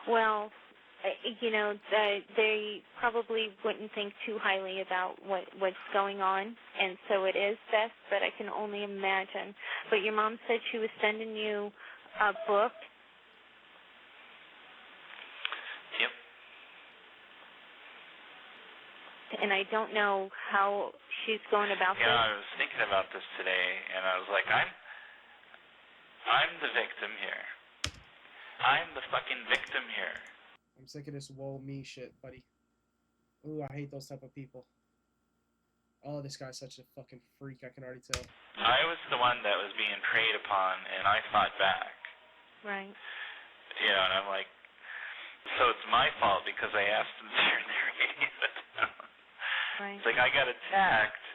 Well, they probably wouldn't think too highly about what's going on, and so it is best, but I can only imagine. But your mom said she was sending you a book. Yep. And I don't know how she's going about this. Yeah, I was thinking about this today, and I was like, I'm the victim here. I'm the fucking victim here. I'm sick of this woe me shit, buddy. Ooh, I hate those type of people. Oh, this guy's such a fucking freak, I can already tell. I was the one that was being preyed upon, and I fought back. Right. You know, and I'm like, so it's my fault because I asked them to turn their radio down. Right. It's like I got attacked,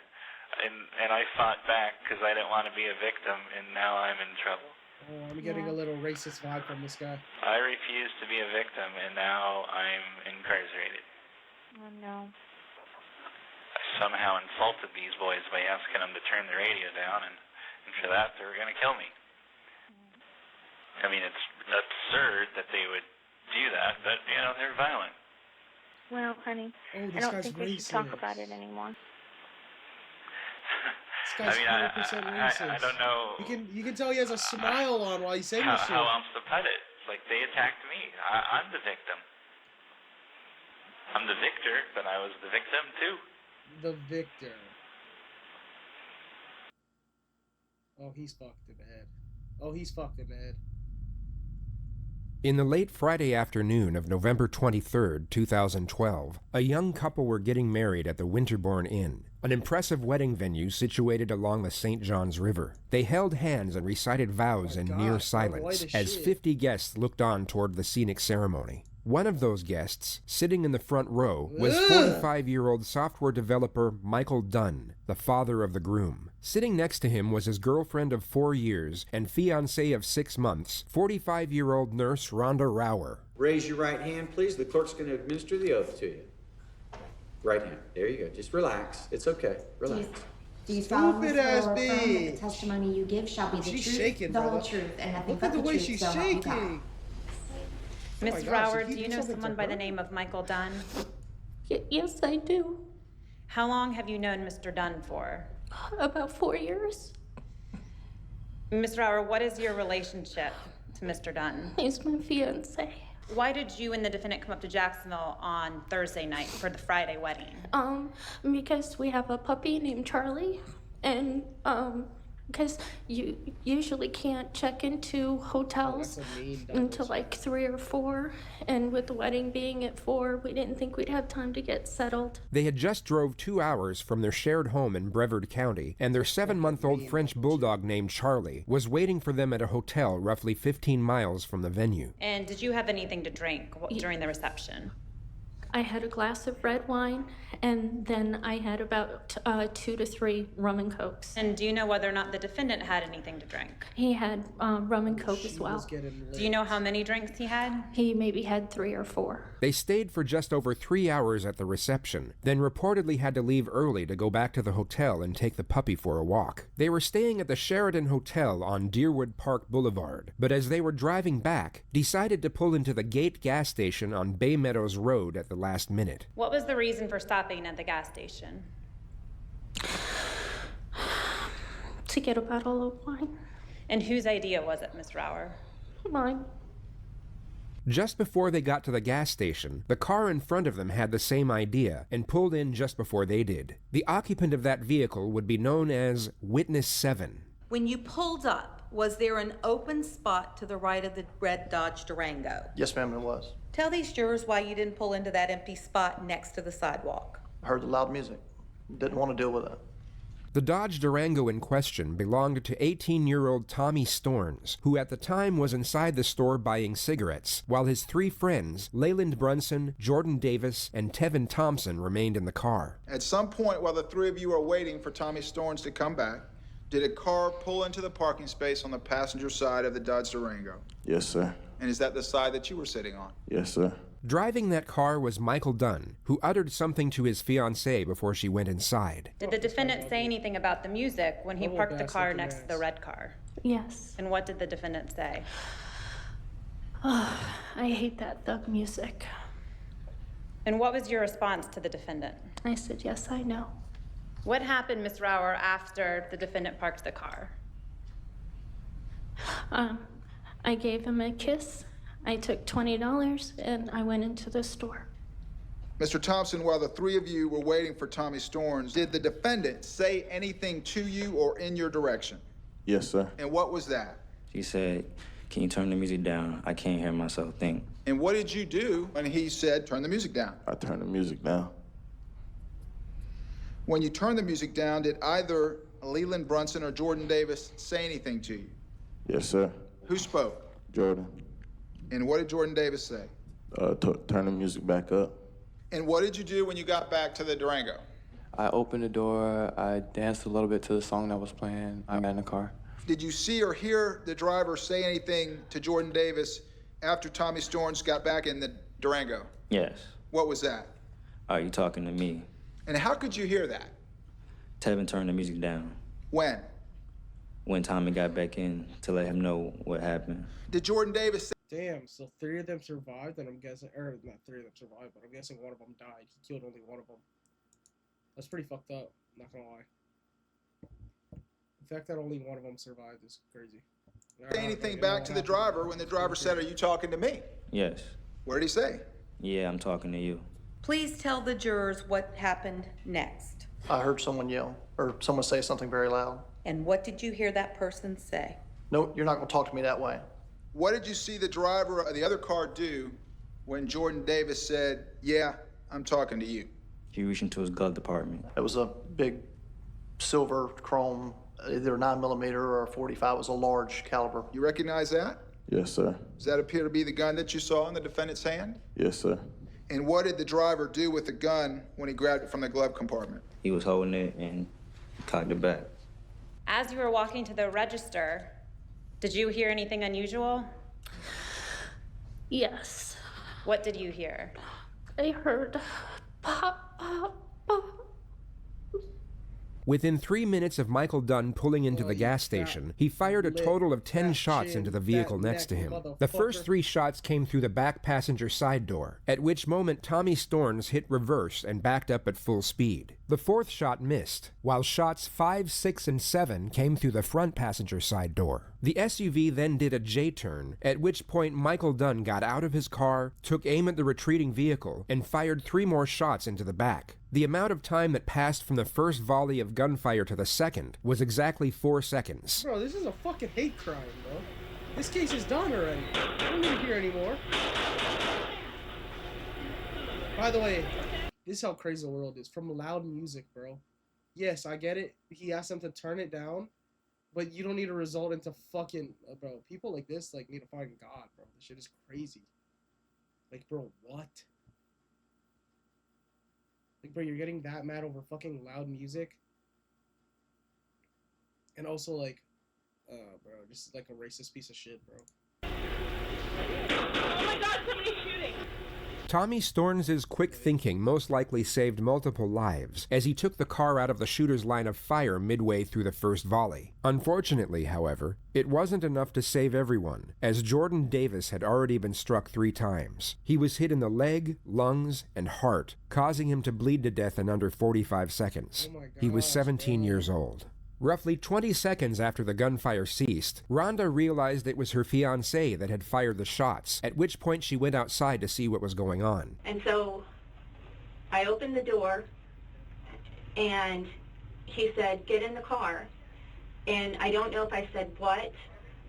and I fought back because I didn't want to be a victim, and now I'm in trouble. Oh, I'm getting a little racist vibe from this guy. I refuse to be a victim, and now I'm incarcerated. Oh, no. I somehow insulted these boys by asking them to turn the radio down, and for that, they were going to kill me. I mean, it's absurd that they would do that, but, you know, they're violent. Well, honey, I don't think we should talk about it anymore. This guy's 100% racist. I don't know. You can tell he has a smile on while he's saying this shit. How else to put it? Like, they attacked me. I'm the victim. I'm the victor, but I was the victim, too. The victor. Oh, he's fucked in the head. Oh, he's fucked in the head. In the late Friday afternoon of November 23rd, 2012, a young couple were getting married at the Winterbourne Inn, an impressive wedding venue situated along the St. Johns River. They held hands and recited vows in near silence as 50 guests looked on toward the scenic ceremony. One of those guests, sitting in the front row, was 45-year-old software developer Michael Dunn, the father of the groom. Sitting next to him was his girlfriend of 4 years and fiancé of 6 months, 45-year-old nurse Rhonda Rower. Raise your right hand, please. The clerk's going to administer the oath to you. Right hand. There you go. Just relax. It's okay. Relax. Do you solemnly swear or affirm that the testimony you give shall be the truth, the whole truth, and nothing but the truth, so help you God? Ms. Rower, do you know someone by the name of Michael Dunn? Yes, I do. How long have you known Mr. Dunn for? About 4 years. Ms. Rower, what is your relationship to Mr. Dunn? He's my fiancé. Why did you and the defendant come up to Jacksonville on Thursday night for the Friday wedding? Because we have a puppy named Charlie, and because you usually can't check into hotels until like 3 or 4, and with the wedding being at 4, we didn't think we'd have time to get settled. They had just drove 2 hours from their shared home in Brevard County, and their 7-month-old French bulldog named Charlie was waiting for them at a hotel roughly 15 miles from the venue. And did you have anything to drink during the reception? I had a glass of red wine, and then I had about 2 to 3 rum and cokes. And do you know whether or not the defendant had anything to drink? He had rum and coke as well. Do you know how many drinks he had? He maybe had 3 or 4. They stayed for just over 3 hours at the reception, then reportedly had to leave early to go back to the hotel and take the puppy for a walk. They were staying at the Sheridan Hotel on Deerwood Park Boulevard, but as they were driving back, decided to pull into the Gate gas station on Bay Meadows Road at the last minute. What was the reason for stopping at the gas station? To get a bottle of wine. And whose idea was it, Miss Rower? Mine. Just before they got to the gas station, the car in front of them had the same idea and pulled in just before they did. The occupant of that vehicle would be known as Witness 7. When you pulled up, was there an open spot to the right of the red Dodge Durango? Yes, ma'am, it was. Tell these jurors why you didn't pull into that empty spot next to the sidewalk. I heard the loud music. Didn't want to deal with it. The Dodge Durango in question belonged to 18-year-old Tommy Storns, who at the time was inside the store buying cigarettes, while his 3 friends, Leyland Brunson, Jordan Davis, and Tevin Thompson, remained in the car. At some point while the 3 of you are waiting for Tommy Storns to come back, did a car pull into the parking space on the passenger side of the Dodge Durango? Yes, sir. And is that the side that you were sitting on? Yes, sir. Driving that car was Michael Dunn, who uttered something to his fiancée before she went inside. Did the defendant say anything about the music when he parked the car next to the red car? Yes. And what did the defendant say? I hate that thug music. And what was your response to the defendant? I said, yes, I know. What happened, Ms. Rauer, after the defendant parked the car? I gave him a kiss. I took $20 and I went into the store. Mr. Thompson, while the three of you were waiting for Tommy Storns, did the defendant say anything to you or in your direction? Yes, sir. And what was that? He said, "Can you turn the music down? I can't hear myself think." And what did you do when he said, turn the music down? I turned the music down. When you turned the music down, did either Leland Brunson or Jordan Davis say anything to you? Yes, sir. Who spoke? Jordan. And what did Jordan Davis say? Turn the music back up. And what did you do when you got back to the Durango? I opened the door, I danced a little bit to the song that was playing. I got in the car. Did you see or hear the driver say anything to Jordan Davis after Tommy Storns got back in the Durango? Yes. What was that? Are you talking to me? And how could you hear that? Tevin turned the music down. When? When Tommy got back in to let him know what happened. Did Jordan Davis say? Damn, so 3 of them survived, and I'm guessing, or not 3 of them survived, but I'm guessing one of them died. He killed only one of them. That's pretty fucked up, not gonna lie. The fact that only one of them survived is crazy. Say anything back to the driver when the driver said, "Are you talking to me?" Yes. What did he say? Yeah, I'm talking to you. Please tell the jurors what happened next. I heard someone yell, or someone say something very loud. And what did you hear that person say? No, you're not gonna talk to me that way. What did you see the driver of the other car do when Jordan Davis said, "Yeah, I'm talking to you"? He reached into his glove compartment. It was a big silver chrome, either 9mm or a 45. It was a large caliber. You recognize that? Yes, sir. Does that appear to be the gun that you saw in the defendant's hand? Yes, sir. And what did the driver do with the gun when he grabbed it from the glove compartment? He was holding it and cocked it back. As you were walking to the register, did you hear anything unusual? Yes. What did you hear? I heard pop, pop, pop. Within 3 minutes of Michael Dunn pulling into the gas station, he fired a total of 10 shots into the vehicle next to him. The first 3 shots came through the back passenger side door, at which moment Tommy Storns hit reverse and backed up at full speed. The 4th shot missed, while shots 5, 6, and 7 came through the front passenger side door. The SUV then did a J-turn, at which point Michael Dunn got out of his car, took aim at the retreating vehicle, and fired 3 more shots into the back. The amount of time that passed from the first volley of gunfire to the second was exactly 4 seconds. Bro, this is a fucking hate crime, bro. This case is done already. I don't need to hear anymore. By the way, this is how crazy the world is. From loud music, bro. Yes, I get it. He asked them to turn it down, but you don't need to result into fucking... bro, people like this, like, need to find God, bro. This shit is crazy. Like, bro, what? Like, bro, you're getting that mad over fucking loud music? And also, like, bro, just like a racist piece of shit, bro. Oh my God, somebody's shooting! Tommy Storns' quick thinking most likely saved multiple lives, as he took the car out of the shooter's line of fire midway through the first volley. Unfortunately, however, it wasn't enough to save everyone, as Jordan Davis had already been struck 3 times. He was hit in the leg, lungs, and heart, causing him to bleed to death in under 45 seconds. He was 17 years old. Roughly 20 seconds after the gunfire ceased, Rhonda realized it was her fiancé that had fired the shots, at which point she went outside to see what was going on. And so I opened the door, and he said, "Get in the car." And I don't know if I said what,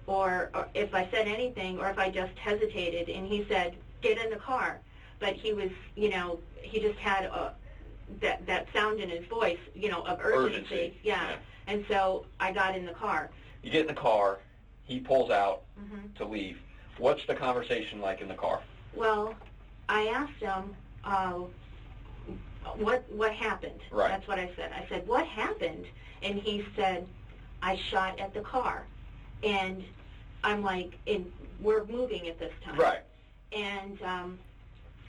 or if I said anything, or if I just hesitated, and he said, "Get in the car." But he was, you know, he just had that sound in his voice, you know, of urgency. Yeah. And so I got in the car. You get in the car, he pulls out to leave. What's the conversation like in the car? Well, I asked him, what happened? Right. That's what I said. I said, "What happened?" And he said, "I shot at the car." And I'm like, we're moving at this time. Right. And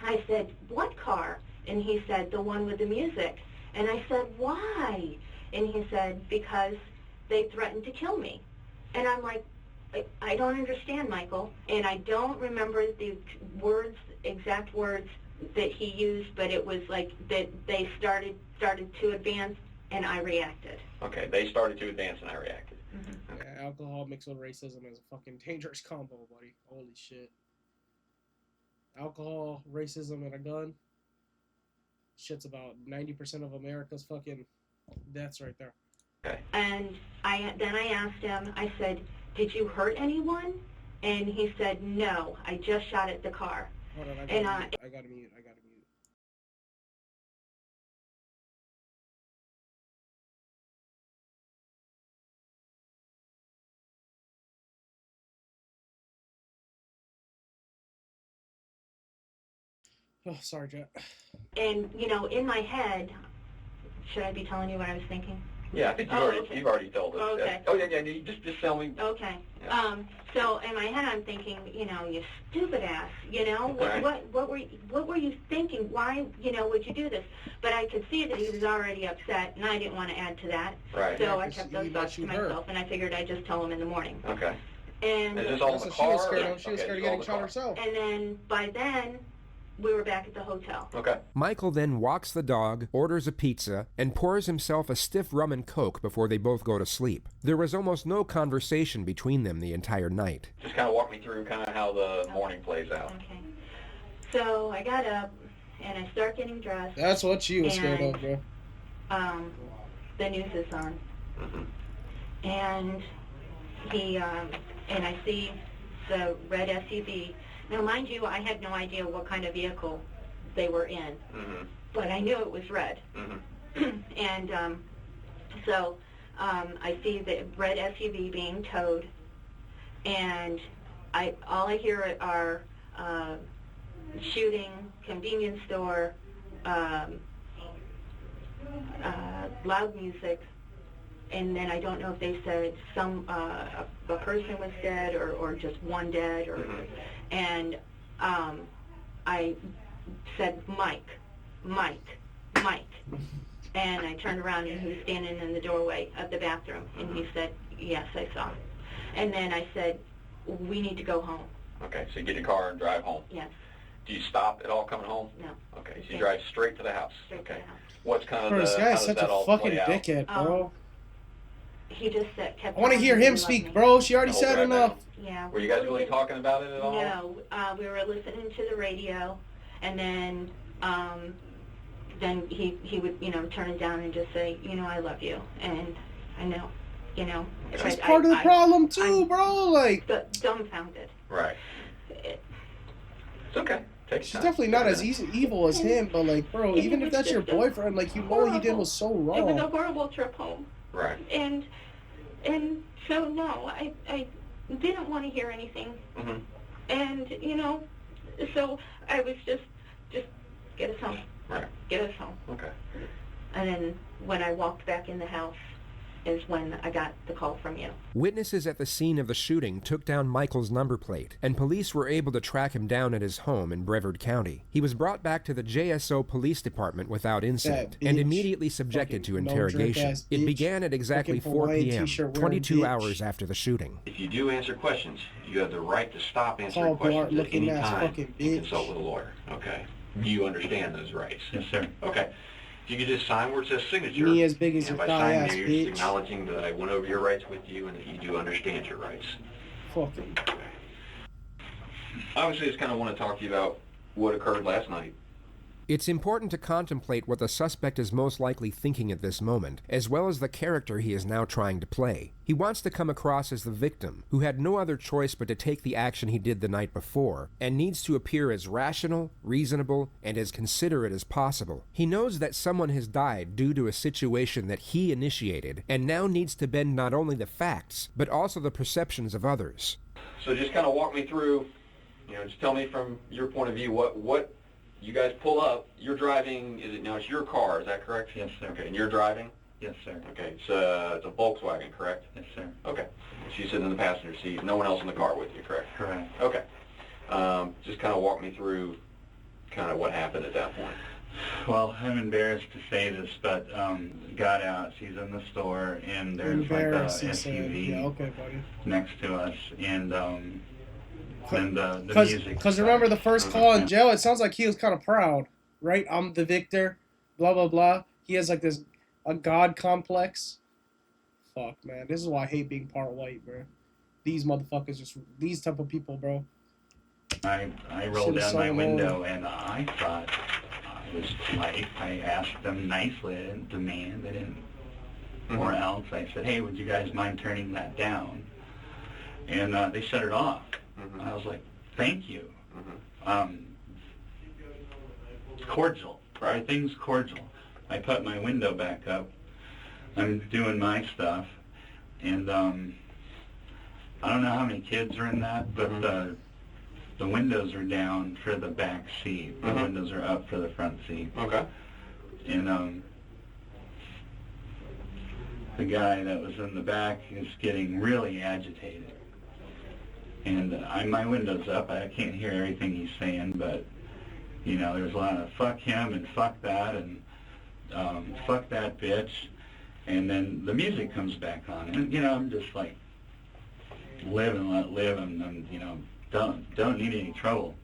I said, "What car?" And he said, "The one with the music." And I said, "Why?" And he said, "Because they threatened to kill me." And I'm like, I don't understand, Michael, and I don't remember the exact words that he used, but it was like that they started to advance, and I reacted. Okay, they started to advance and I reacted. Mm-hmm. Yeah, alcohol mixed with racism is a fucking dangerous combo, buddy. Holy shit. Alcohol, racism, and a gun. Shit's about 90% of America's fucking deaths right there. Okay. And then I asked him, I said, did you hurt anyone? And he said, no, I just shot at the car. Hold on, I gotta mute. Oh, sorry, Jet. And, you know, in my head, should I be telling you what I was thinking? Yeah, I think you've already told us. Okay. Oh, yeah, just tell me. Okay. Yeah. So in my head I'm thinking, you know, you stupid ass, you know, Right. what were you thinking? Why, you know, would you do this? But I could see that he was already upset, and I didn't want to add to that. Right. So Yeah, I 'cause kept he those thoughts to let you hurt. myself, and I figured I'd just tell him in the morning. Okay. And Is this all in That's the what car? she was scared or- of. She was okay, scared of it's all getting in the shot car. herself. and then by then we were back at the hotel. Okay. Michael then walks the dog, orders a pizza, and pours himself a stiff rum and coke before they both go to sleep. There was almost no conversation between them the entire night. Just kind of walk me through kind of how the morning plays out. Okay. So I got up and I start getting dressed. That's what she was scared of, bro. The news is on. Mm-hmm. And he and I see the red SUV. Now, mind you, I had no idea what kind of vehicle they were in, Mm-hmm. but I knew it was red. Mm-hmm. And so I see the red SUV being towed, and all I hear are shooting, convenience store, loud music. And then I don't know if they said a person was dead or just one dead, or and I said Mike, and I turned around and he was standing in the doorway of the bathroom, and he said, yes, I saw him. And then I said, we need to go home. Okay, so you get in your car and drive home. Yes. Do you stop at all coming home? No. Okay, so you drive straight to the house. Straight to Okay. the house. What's kind of Bro, this how guy's does such that a all fucking play out? dickhead, bro. He just kept I want to telling hear me he him loved speak, me. bro. She already The whole said drive enough. down. Yeah. Were you guys really talking about it at all? No, we were listening to the radio, and then he would, you know, turn it down and just say, you know, I love you, and I know, you know. That's but part of the problem too, bro. Like, dumbfounded. Right. It's okay. Take she's your time. definitely not as evil as him, but like, bro, even if that's your boyfriend, like, you know what he did was so It was a wrong. horrible trip home. Right. And so no, I didn't want to hear anything. Mm-hmm. And you know, so I was just get us home. Right. Get us home. Okay. And then when I walked back in the house is when I got the call from you. Witnesses at the scene of the shooting took down Michael's number plate, and police were able to track him down at his home in Brevard County. He was brought back to the JSO Police Department without incident and bitch. immediately subjected to interrogation. no-drink-ass It bitch. began at exactly Fucking 4 Hawaiian p.m., t-shirt wearing 22 bitch. hours after the shooting. If you do answer questions, you have the right to stop answering Paul Blart questions at looking any ass time fucking and bitch. consult with a lawyer. Okay. You understand those rights? Yes, sir. Okay. If you could just sign where it says signature. Me as big as and your by thigh signing ass, there, you're bitch. acknowledging that I went over your rights with you and that you do understand your rights. Fucking. Obviously, I just kind of want to talk to you about what occurred last night. It's important to contemplate what the suspect is most likely thinking at this moment, as well as the character he is now trying to play. He wants to come across as the victim, who had no other choice but to take the action he did the night before, and needs to appear as rational, reasonable, and as considerate as possible. He knows that someone has died due to a situation that he initiated, and now needs to bend not only the facts, but also the perceptions of others. So just kind of walk me through, just tell me from your point of view what you guys pull up. You're driving, it's your car, is that correct? Yes, sir. Okay, and you're driving? Yes, sir. Okay, it's a Volkswagen, correct? Yes, sir. Okay. She's sitting in the passenger seat, no one else in the car with you, correct? Correct. Okay. Just kind of walk me through kind of what happened at that point. Well, I'm embarrassed to say this, but got out. She's in the store, and there's like a Embarrassing, SUV yeah, okay, buddy. next to us, and then the music. Because remember the first call in jail, it sounds like he was kind of proud, right? I'm the victor, blah, blah, blah. He has like a god complex. Fuck, man. This is why I hate being part white, bro. These motherfuckers these type of people, bro. I rolled down my window, and I thought I was polite. I asked them nicely, I didn't demand, I didn't, or else I said, hey, would you guys mind turning that down? And they shut it off. I was like, thank you. Cordial. Everything's cordial. I put my window back up. I'm doing my stuff, and I don't know how many kids are in that, but the windows are down for the back seat. The windows are up for the front seat. Okay. And the guy that was in the back is getting really agitated. And my window's up. I can't hear everything he's saying, but, you know, there's a lot of fuck him and fuck that and fuck that bitch. And then the music comes back on. And, you know, I'm just like, live and let live, and you know, don't need any trouble.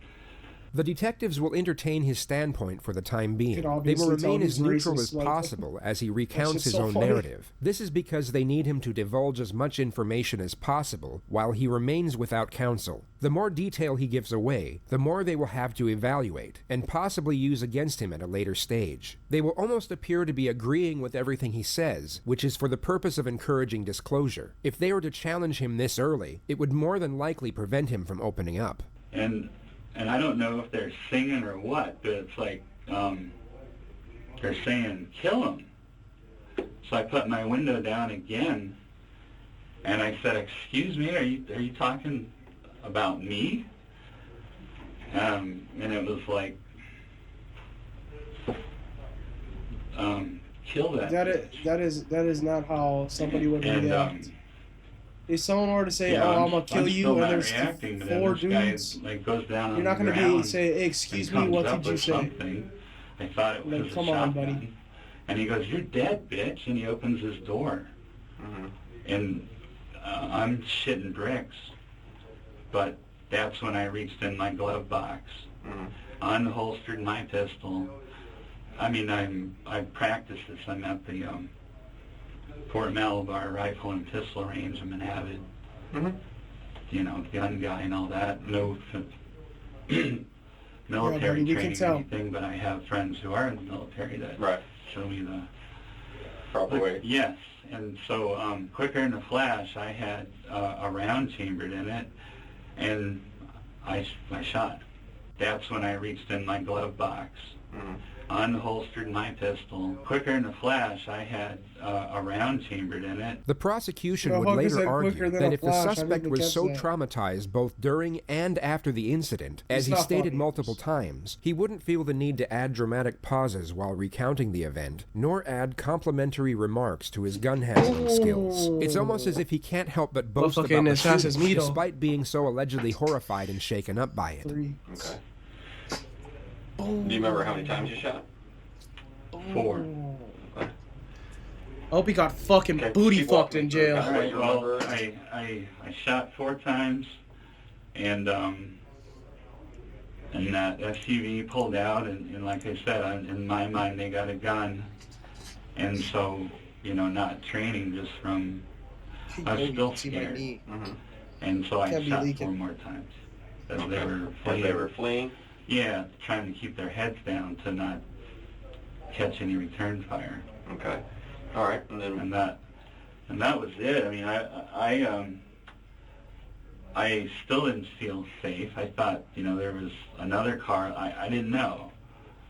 The detectives will entertain his standpoint for the time being. They will obviously remain tell as he's neutral racist, as like- possible as he recounts shit's his so own funny. narrative. This is because they need him to divulge as much information as possible while he remains without counsel. The more detail he gives away, the more they will have to evaluate and possibly use against him at a later stage. They will almost appear to be agreeing with everything he says, which is for the purpose of encouraging disclosure. If they were to challenge him this early, it would more than likely prevent him from opening up. And I don't know if they're singing or what, but it's like they're saying, kill him. So I put my window down again, and I said, excuse me, are you talking about me? And it was like, kill that bitch. That is not how somebody would And, react. If someone were to say, yeah, "Oh, I'm gonna kill you," still and not there's reacting, but then 4 this guy, dudes, like, goes down you're on not the gonna ground say, "Hey, excuse and me, comes what up did you with say?" something. I thought it was Like, a come on, shotgun. buddy. And he goes, "You're dead, bitch," and he opens his door. And I'm shitting bricks. But that's when I reached in my glove box, unholstered my pistol. I mean, I've practiced this. I'm at the Fort Malabar Rifle and Pistol Range. I'm an avid, you know, gun guy and all that. No military buddy, we can training or tell. anything, but I have friends who are in the military that show me the proper way. Yes, and so quicker than a flash, I had a round chambered in it, and I shot. That's when I reached in my glove box, unholstered my pistol. Quicker than a flash, I had a round chambered in it. The prosecution would Motherfucker later said argue quicker than that a if the flash. I suspect didn't was catch so that. traumatized both during and after the incident, as It's he not stated funny. multiple times, he wouldn't feel the need to add dramatic pauses while recounting the event, nor add complimentary remarks to his gun handling skills. It's almost as if he can't help but boast Motherfucker about in the as fast as shooting, me, though. despite being so allegedly horrified and shaken up by it. Okay. Do you remember how many times you shot? 4. I hope he got fucking booty fucked in jail. All right, well, I shot 4 times, and that SUV pulled out, and like I said, in my mind, they got a gun, and so, you know, not training, just from, I was still scared, and so I Can't be shot leaking. 4 more times. As Okay. they were As fleeing. they were fleeing? Yeah, trying to keep their heads down to not catch any return fire. Okay. All right, and then And that was it. I mean, I still didn't feel safe. I thought, you know, there was another car. I didn't know.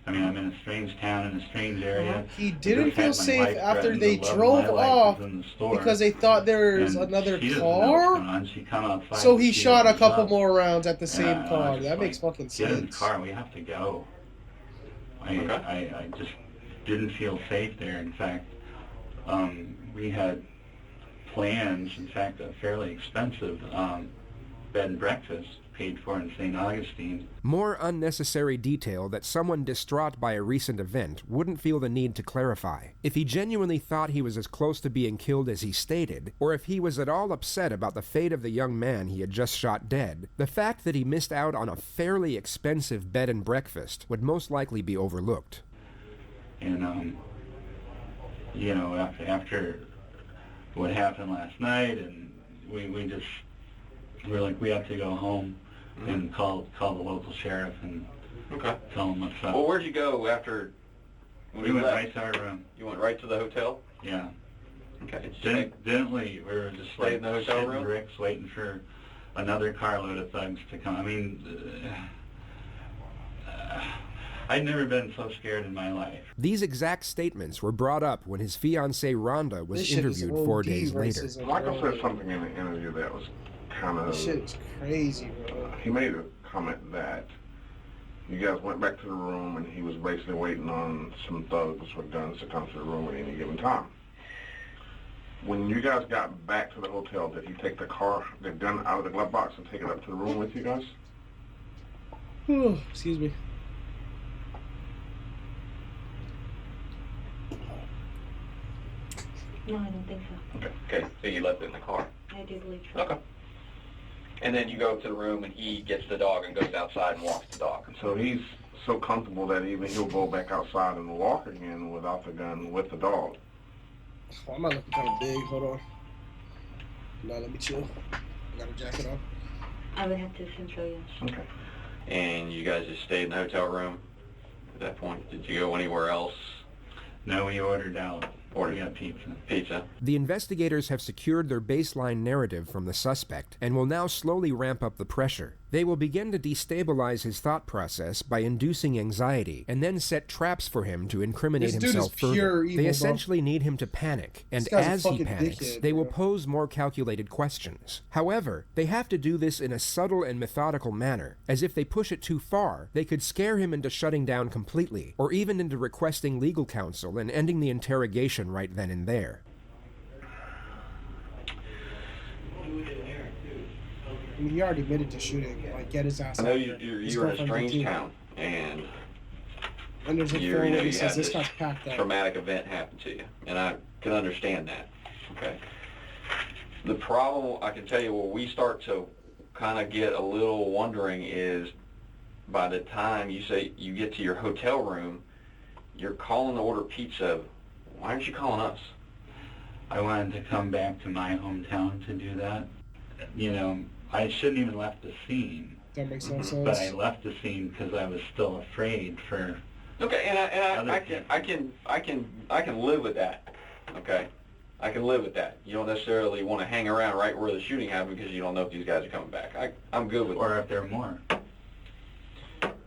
I mean, I'm in a strange town, in a strange area. He didn't Just had feel my safe wife after threatened they to love drove my life off was in the store. because they thought there was And another she doesn't know what's car. going on. She come outside So and he she shot a opens couple up. more rounds at the And same I car. was That just makes like, fucking Get in the sense. car. We have to go. I just didn't feel safe there. In fact, we had plans, in fact, a fairly expensive bed and breakfast paid for in St. Augustine. More unnecessary detail that someone distraught by a recent event wouldn't feel the need to clarify. If he genuinely thought he was as close to being killed as he stated, or if he was at all upset about the fate of the young man he had just shot dead, the fact that he missed out on a fairly expensive bed and breakfast would most likely be overlooked. And, you know, after what happened last night, and we're like, we have to go home and call the local sheriff and tell him what's up. Well, where'd you go after when We you went left? right to our room. You went right to the hotel? Yeah. Okay. Didn't leave. We were just Stayed like in the hotel sitting room? bricks waiting for another carload of thugs to come. I mean, I'd never been so scared in my life. These exact statements were brought up when his fiancée Rhonda was interviewed 4 days later. Michael said something in the interview that was kind of... This shit is crazy, bro. He made a comment that you guys went back to the room and he was basically waiting on some thugs with guns to come to the room at any given time. When you guys got back to the hotel, did he take the gun out of the glove box and take it up to the room with you guys? Excuse me. No, I don't think so. Okay, so you left it in the car. I do believe so. Okay. And then you go to the room and he gets the dog and goes outside and walks the dog. So he's so comfortable that even he'll go back outside and walk again without the gun with the dog. Oh, I'm not looking kind of big. Hold on. No, let me chill. I got a jacket on. I would have to assume so, yes. Okay. And you guys just stayed in the hotel room at that point? Did you go anywhere else? No, we ordered out. Ordered We got pizza. Pizza. The investigators have secured their baseline narrative from the suspect and will now slowly ramp up the pressure. They will begin to destabilize his thought process by inducing anxiety and then set traps for him to incriminate This dude himself is pure further. evil, They bro. essentially need him to panic, and This guy's a as he fucking panics, dickhead, they will bro. pose more calculated questions. However, they have to do this in a subtle and methodical manner, as if they push it too far, they could scare him into shutting down completely, or even into requesting legal counsel and ending the interrogation right then and there. I mean, he already admitted to shooting. Like, get his ass I know out you there. His were in a girlfriend strange did too. town, and And there's a you film know that you says had this this guy's packed up. traumatic event happen to you, and I can understand that. Okay. The problem, I can tell you, where we start to kind of get a little wondering is by the time you say you get to your hotel room, you're calling to order pizza. Why aren't you calling us? I wanted to come back to my hometown to do that. You know, I shouldn't even left the scene. That makes no But I sense. left the scene because I was still afraid for. Okay, and I can live with that. Okay, I can live with that. You don't necessarily want to hang around right where the shooting happened because you don't know if these guys are coming back. I'm good with that. Or if there are more.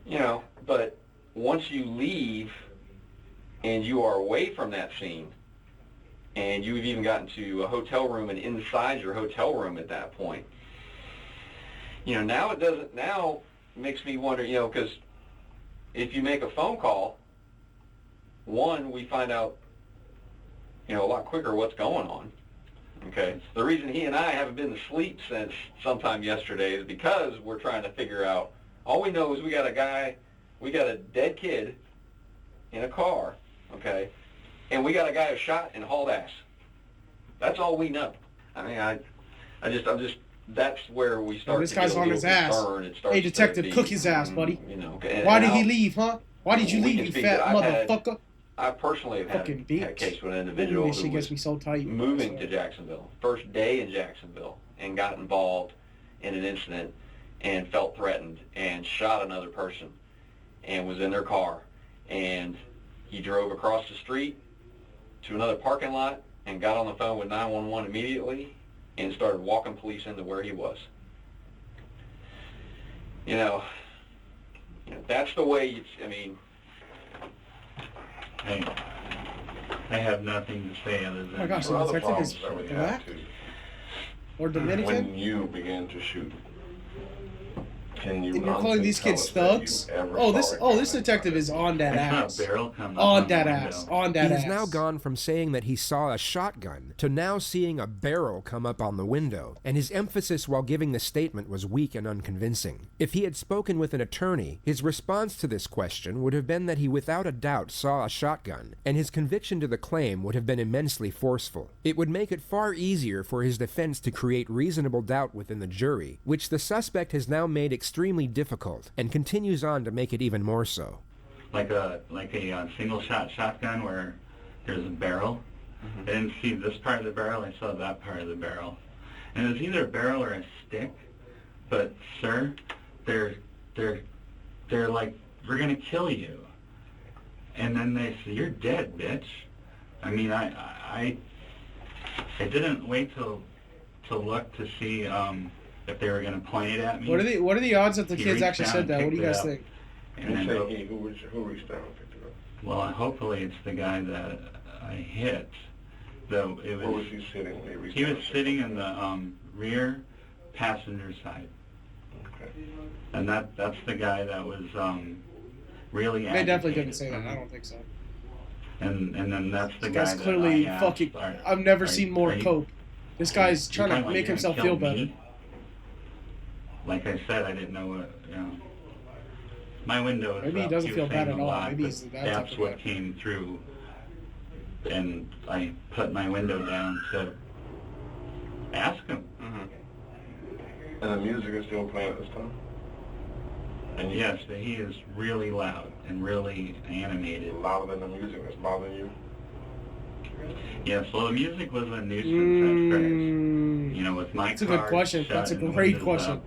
You know, but once you leave and you are away from that scene, and you've even gotten to a hotel room and inside your hotel room at that point, you know, now makes me wonder, you know, because if you make a phone call, one, we find out, you know, a lot quicker what's going on. Okay. The reason he and I haven't been to sleep since sometime yesterday is because we're trying to figure out, all we know is we got a dead kid in a car, okay, and we got a guy who shot and hauled ass. That's all we know. I mean, I'm just, that's where we start This to guy's get a on little his ass. concerned. It starts Hey, to detective, be, cook his ass, buddy. You know, Why did and he I'll- leave, huh? Why did you we leave, can you speak fat to- motherfucker? I personally have Fucking had bitch. a case with an Ooh, individual this shit who gets was me so tight. moving to Jacksonville, first day in Jacksonville, and got involved in an incident and felt threatened and shot another person and was in their car. And he drove across the street to another parking lot and got on the phone with 911 immediately and started walking police into where he was. You know, that's the way, I mean... I have nothing to say other than... Oh my gosh, the One of the detective is problems that we black? have too, Or Dominican? when you began to shoot, Can you And you're calling these tell kids us that you thugs? ever Oh, saw this detective is on that I saw a ass. barrel come up On the that window. ass. On that He ass. has now gone from saying that he saw a shotgun to now seeing a barrel come up on the window, and his emphasis while giving the statement was weak and unconvincing. If he had spoken with an attorney, his response to this question would have been that he without a doubt saw a shotgun, and his conviction to the claim would have been immensely forceful. It would make it far easier for his defense to create reasonable doubt within the jury, which the suspect has now made extremely difficult, and continues on to make it even more so. Like a single shot shotgun where there's a barrel. I didn't see this part of the barrel, I saw that part of the barrel. And it was either a barrel or a stick, but sir, they're like, we're gonna kill you. And then they say, you're dead, bitch. I mean, I didn't wait to look to see if they were gonna point it at me. What are the odds that the He kids reached actually down said and that? What do you picked guys it up. think? And then, Who reached down and picked it up? well, hopefully it's the guy that I hit. Though it was. Where was he sitting when he reached He down was and sitting in the rear passenger side. Okay. And that's the guy that was really They agitated. definitely didn't say that. I don't think so. And then that's the guy That's that clearly I asked, fucking. I've never seen more cope. This guy's trying to make himself feel better. Like I said, I didn't know what, my window is Maybe he up. doesn't was feel bad saying at a all. lot, Maybe but he's that type that's of what guy. came through. And I put my window down to ask him. And the music is still playing at this time? And yes, but he is really loud and really animated. Louder than the music that's bothering you? Yes, well, the music was a nuisance at first. You know, with my That's a good car question. shut That's a and great windows question. up,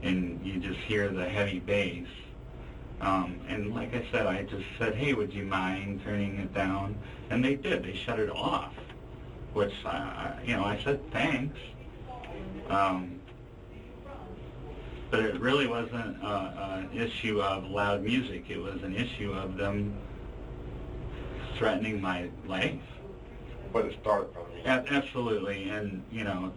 and you just hear the heavy bass. And like I said, I just said, hey, would you mind turning it down? And they did. They shut it off, which, I said thanks. But it really wasn't an issue of loud music. It was an issue of them threatening my life. But it started from the music. Absolutely, and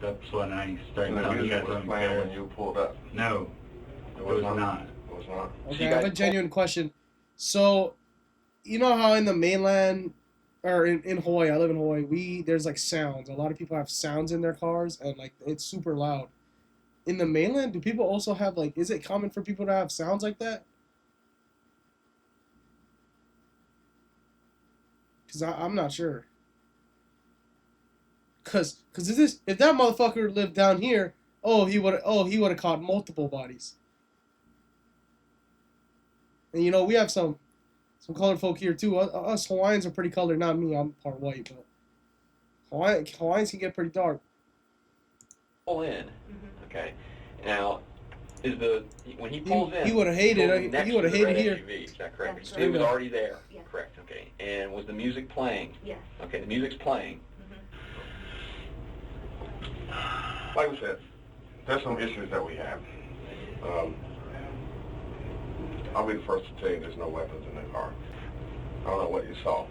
that's when I started And the telling you music guys was I'm playing embarrassed. when you pulled up? No, it was not. It was not? Okay, I have a genuine question. So, you know how in the mainland, or in Hawaii, I live in Hawaii, there's like sounds. A lot of people have sounds in their cars, and like it's super loud. In the mainland, do people also have like, is it common for people to have sounds like that? Because I'm not sure. Cause if that motherfucker lived down here, he would have caught multiple bodies. And we have some colored folk here too. Us Hawaiians are pretty colored. Not me, I'm part white, but Hawaiians can get pretty dark. Pull in. Okay. Now, when he pulls in, he would have hated pulls next he would have to the hated red here. SUV, is that correct? That's So he was right. already there. Yes. Correct. Okay. And was the music playing? Yes. Okay. The music's playing. Like we said, there's some issues that we have. I'll be the first to tell you there's no weapons in the car. I don't know what you saw.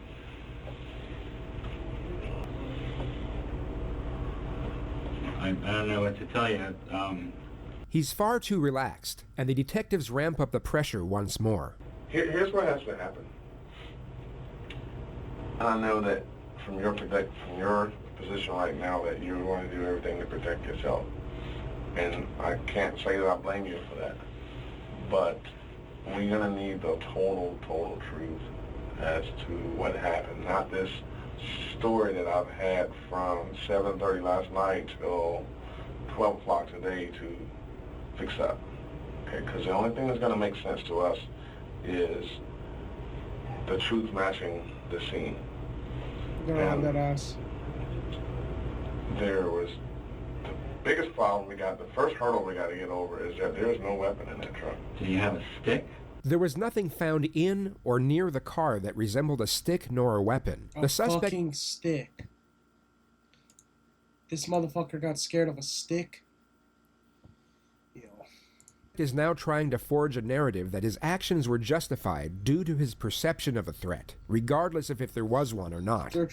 I don't know what to tell you. He's far too relaxed, and the detectives ramp up the pressure once more. Here's what has to happen. And I know that from your position right now that you're going to do everything to protect yourself. And I can't say that I blame you for that. But we're going to need the total truth as to what happened. Not this story that I've had from 7:30 last night till 12 o'clock today to fix up. Okay, because the only thing that's going to make sense to us is the truth matching the scene. They're on that ass. There was the biggest problem we got, the first hurdle we got to get over is that there's no weapon in that truck. Do you have a stick? There was nothing found in or near the car that resembled a stick nor a weapon. A fucking stick. This motherfucker got scared of a stick. Is now trying to forge a narrative that his actions were justified due to his perception of a threat, regardless of if there was one or not. Well,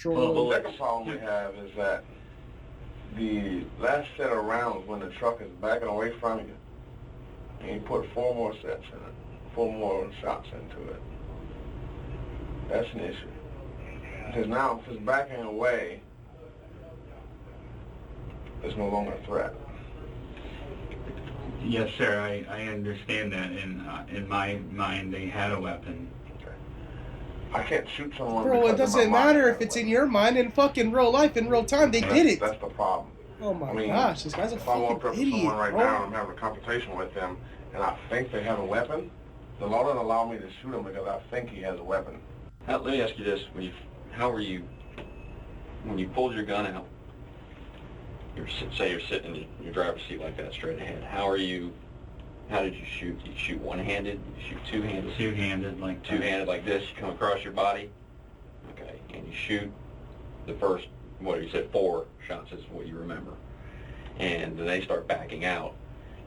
the second problem we have is that the last set of rounds when the truck is backing away from you and he put 4 more sets in it, 4 more shots into it. That's an issue. Because now, if it's backing away, it's no longer a threat. Yes, sir, I understand that. In my mind, they had a weapon. I can't shoot someone. Bro, it doesn't matter if it's in your mind. In fucking real life, in real time, they did it. That's the problem. Oh my I mean, gosh, this guy's a if I walk fucking up to idiot, someone right bro. now and I'm having a conversation with them, and I think they have a weapon, the law doesn't allow me to shoot him because I think he has a weapon. Let me ask you this: when you pulled your gun out? Say you're sitting in your driver's seat like that, straight ahead. How did you shoot? Did you shoot one-handed? Did you shoot two-handed? Two-handed, like two-handed, like this. You come across your body. Okay, and you shoot the first. What you said, 4 shots is what you remember, and then they start backing out.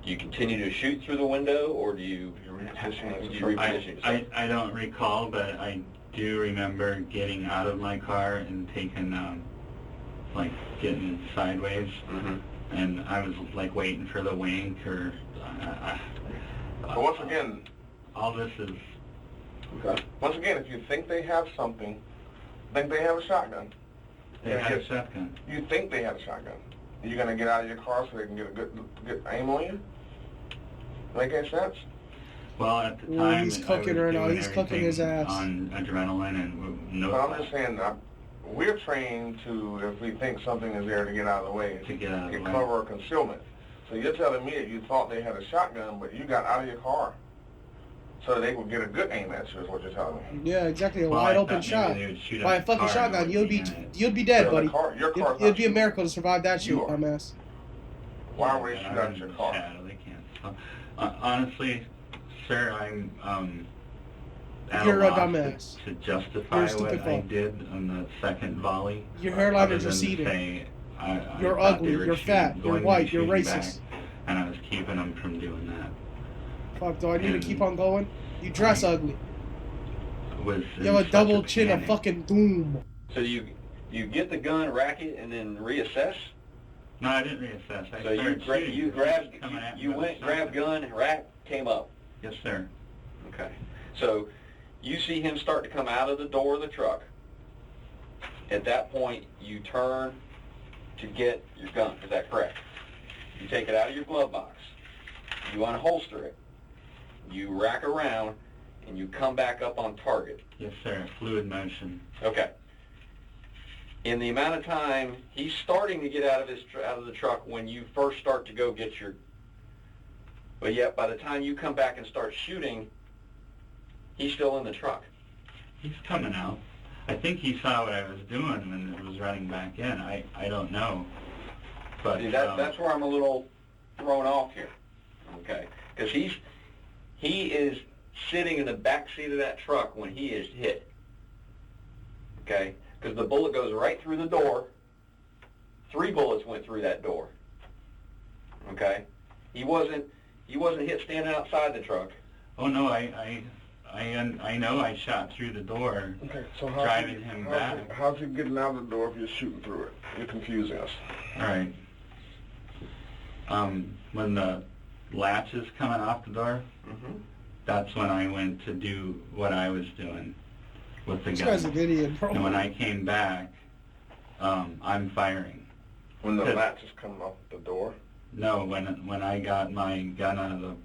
Do you continue to shoot through the window, or do you reposition yourself? I don't recall, but I do remember getting out of my car and taking, getting sideways, and I was waiting for the wink or. So once again, all this is. Okay. Once again, if you think they have something, think they have a shotgun. They have a shotgun. You think they have a shotgun. Are you gonna get out of your car so they can get a good aim on you? Make any sense? Well, at the time, he's cooking right now. He's cooking his ass on adrenaline and no. But I'm just saying, we're trained to, if we think something is there, to get out of the way, to get out of the way, cover or concealment. So you're telling me that you thought they had a shotgun, but you got out of your car so they would get a good aim at you, is what you're telling me. Yeah, exactly. A wide open shot by a fucking shotgun. You'd be dead, buddy. It'd be a miracle to survive that shit, dumbass. Why would they shoot out your car? They can't. Honestly, sir, I'm. You're a dumbass. To justify what I did on the second volley. Your hairline is receding. You're ugly. You're fat. You're white. You're racist. And I was keeping them from doing that. Fuck, do I need to keep on going? You dress ugly. You have a double chin of fucking doom. So you get the gun, rack it, and then reassess? No, I didn't reassess. You went, grabbed gun, rack, came up. Yes, sir. Okay. So you see him start to come out of the door of the truck. At that point, you turn to get your gun. Is that correct? You take it out of your glove box. You unholster it. You rack around, and you come back up on target. Yes, sir. Fluid motion. Okay. In the amount of time he's starting to get out of the truck when you first start to go get your. But yet, by the time you come back and start shooting, he's still in the truck. He's coming out. I think he saw what I was doing and was running back in. I don't know. But see, that's where I'm a little thrown off here. Okay, because he is sitting in the back seat of that truck when he is hit. Okay, because the bullet goes right through the door. 3 bullets went through that door. Okay, he wasn't hit standing outside the truck. Oh no, I know I shot through the door. Okay, so driving him back. How's he getting out of the door if you're shooting through it? You're confusing us. All right. When the latch is coming off the door, that's when I went to do what I was doing with the gun. This guy's an idiot, bro. And when I came back, I'm firing. When the latch is coming off the door? No, when I got my gun out of the.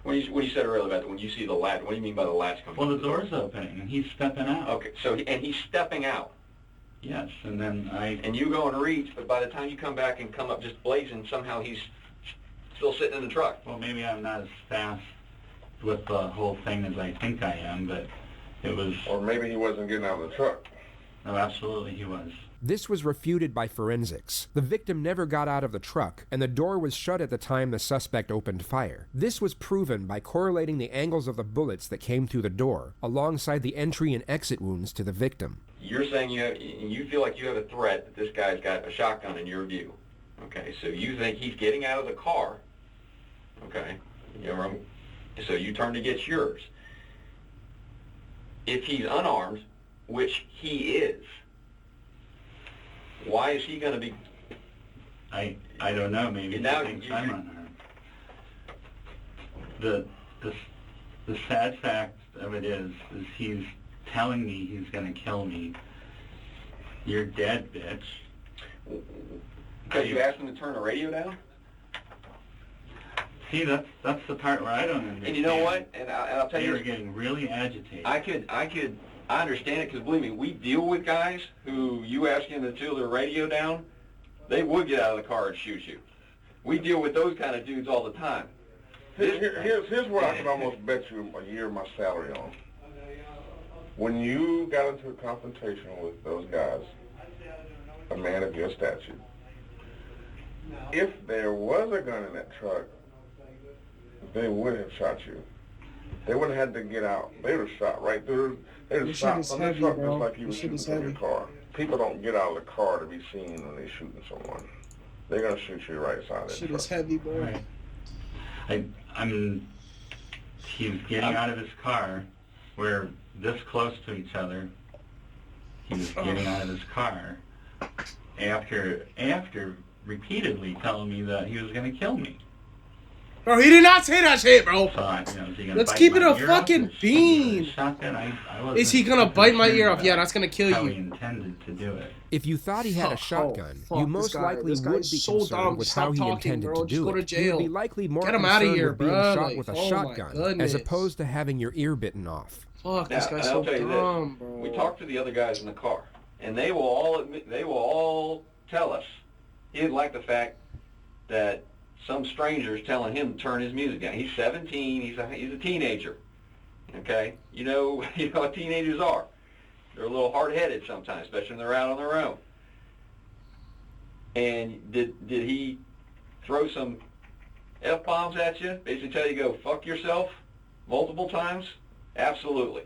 When you said earlier about when you see the latch, what do you mean by the latch coming? Well, the door's opening and he's stepping out. Okay, and he's stepping out. Yes, and then And you go and reach, but by the time you come back and come up just blazing, somehow he's still sitting in the truck. Well, maybe I'm not as fast with the whole thing as I think I am, but it was. Or maybe he wasn't getting out of the truck. No, absolutely he was. This was refuted by forensics. The victim never got out of the truck, and the door was shut at the time the suspect opened fire. This was proven by correlating the angles of the bullets that came through the door, alongside the entry and exit wounds to the victim. You're saying you feel like you have a threat that this guy's got a shotgun in your view. Okay, so you think he's getting out of the car. Okay, so you turn to get yours. If he's unarmed, which he is, why is he going to be? I don't know. Maybe he thinks I'm unarmed. the sad fact of it is he's telling me he's gonna kill me. You're dead, bitch. Because you asked him to turn the radio down? See, that's the part where I don't understand. And you know what? And I'll tell they you, were getting really agitated. I understand it, because believe me, we deal with guys who you ask them to turn their radio down, they would get out of the car and shoot you. We deal with those kind of dudes all the time. Here's what I can almost bet you a year of my salary on. When you got into a confrontation with those guys, a man of your stature, if there was a gun in that truck, they would have shot you. They wouldn't have had to get out. They would have shot right through. They would have shot from the truck just like you were shooting from your car. People don't get out of the car to be seen when they're shooting someone. They're going to shoot you right side of the truck. Shit is heavy, bro. Right. I mean, he's getting out of his car. We're this close to each other. He was getting out of his car after repeatedly telling me that he was going to kill me. Bro, he did not say that shit, bro. So, is he gonna Let's bite keep it my a ear fucking off? bean. Shotgun? I Is he gonna bite my ear off? Yeah, that's gonna kill how you. he intended to do it. If you thought he had a shotgun, fuck, you this most guy- likely this guy would is be so concerned dumb. with Stop how he talking, intended bro. to Just do go to it. You jail. would be likely more Get him outta concerned here, with being bro. shot Like, with a oh my shotgun goodness. as opposed to having your ear bitten off. Fuck, Now, this guy's and so I'll tell you dumb, this. bro. We talked to the other guys in the car, and they will all tell us he didn't like the fact that some strangers telling him to turn his music down. He's 17. He's a teenager. Okay, you know what teenagers are. They're a little hard-headed sometimes, especially when they're out on their own. And did he throw some F-bombs at you? Basically tell you to go fuck yourself multiple times? Absolutely.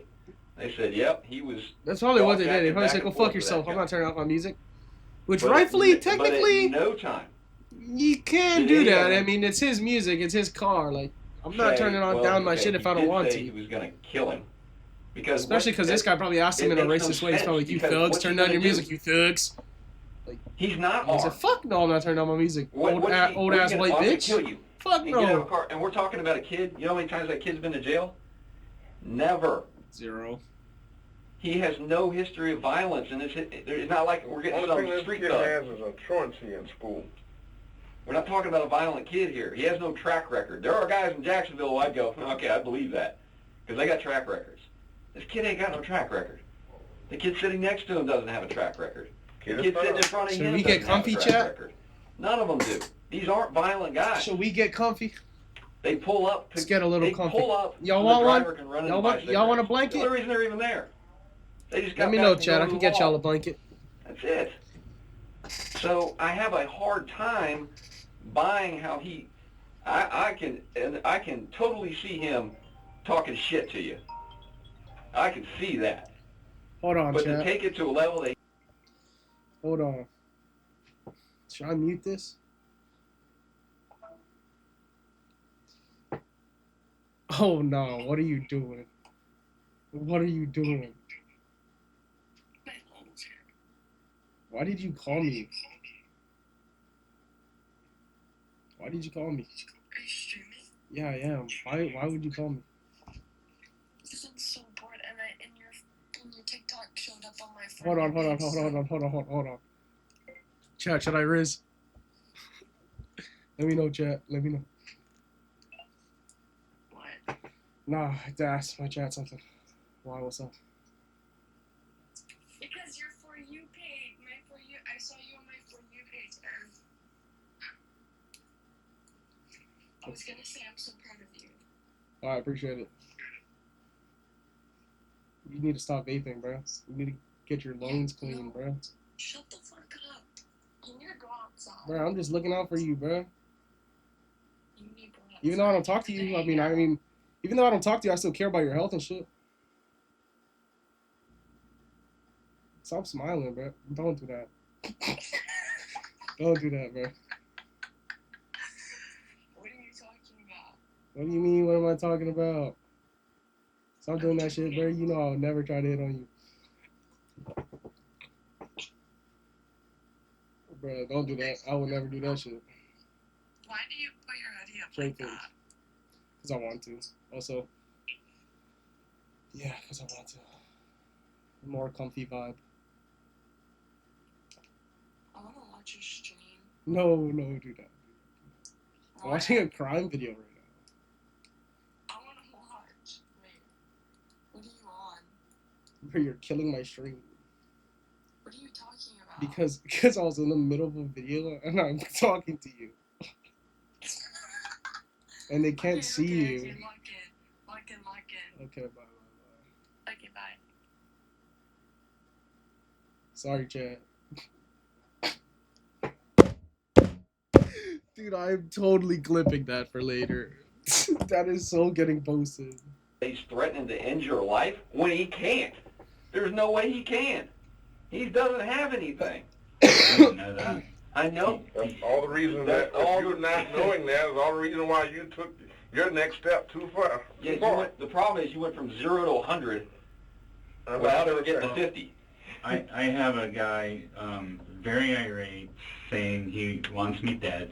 They said, yep, he was. That's probably what they did. They probably said, "Go fuck yourself. I'm not turning off my music." Which rightfully, technically, but at no time. You can do that. I mean, it's his music. It's his car. Like, I'm not turning down my shit if I don't want to. He was gonna kill him. Because especially because this guy probably asked him in a racist way. He's probably like, "You thugs, turn down your music, you thugs." Like, he's not armed. He said, "Fuck no, I'm not turning down my music." Old ass white bitch. Kill you. Fuck and no. Get out of a car. And we're talking about a kid. You know how many times that kid's been to jail? Never. 0. He has no history of violence, and it's not like we're getting some street thug. All he has is a truancy in school. We're not talking about a violent kid here. He has no track record. There are guys in Jacksonville who I'd go, okay, I believe that, because they got track records. This kid ain't got no track record. The kid sitting next to him doesn't have a track record. The kid sitting in front of him we get doesn't have a comfy, track chat? record. None of them do. These aren't violent guys. Should we get comfy? They pull up. Let's get a little comfy. Pull up. Y'all so want the one? driver can run in Y'all and buy want a cigarettes. blanket? The only reason they're even there. They just got Let me back know, and Chad. go I to can the get y'all wall. a blanket. That's it. So I have a hard time buying how he. I can totally see him talking shit to you. I can see that. Hold on, But Chad. to take it to a level that. Hold on. Should I mute this? Oh no, what are you doing? What are you doing? Why did you call me? Why did you call me? Are you streaming? Yeah, I am. Why would you call me? Because I'm so bored and your TikTok showed up on my phone. Hold on. Chat, should I Riz? Let me know, chat. Let me know. What? Nah, I had to ask my chat something. Why, what's up? Because your For You page, I saw you on my For You page and I was gonna say I'm so proud of you. Oh, I appreciate it. You need to stop vaping, bro. You need to get your lungs clean, bro. Shut the fuck up. You need to go outside. Bro, I'm just looking out for you, bro. You need to go outside. Even though I don't talk to you, I mean, even though I don't talk to you, I still care about your health and shit. Stop smiling, bro. Don't do that. Don't do that, bro. What are you talking about? What do you mean? What am I talking about? Stop doing that shit, bro. You know I would never try to hit on you. Bro, don't do that. I would never do that shit. Why do you put your hoodie up Straight like face. that? because I want to. Also, yeah, because I want to. More comfy vibe. I want to watch your stream. No, do that. I'm watching a crime video right now. I want to watch. Wait, what are you on? Where you're killing my stream. What are you talking about? Because I was in the middle of a video and I'm talking to you. And they can't see you. Okay, lock in. Okay, bye. Okay, bye. Sorry, chat. Dude, I'm totally clipping that for later. That is so getting posted. He's threatening to end your life when he can't. There's no way he can. He doesn't have anything. I know. That's all the reason that if you're not knowing that is all the reason why you took your next step too far. Yeah, the problem is you went from 0 to 100 without ever getting to 50. I have a guy very irate saying he wants me dead.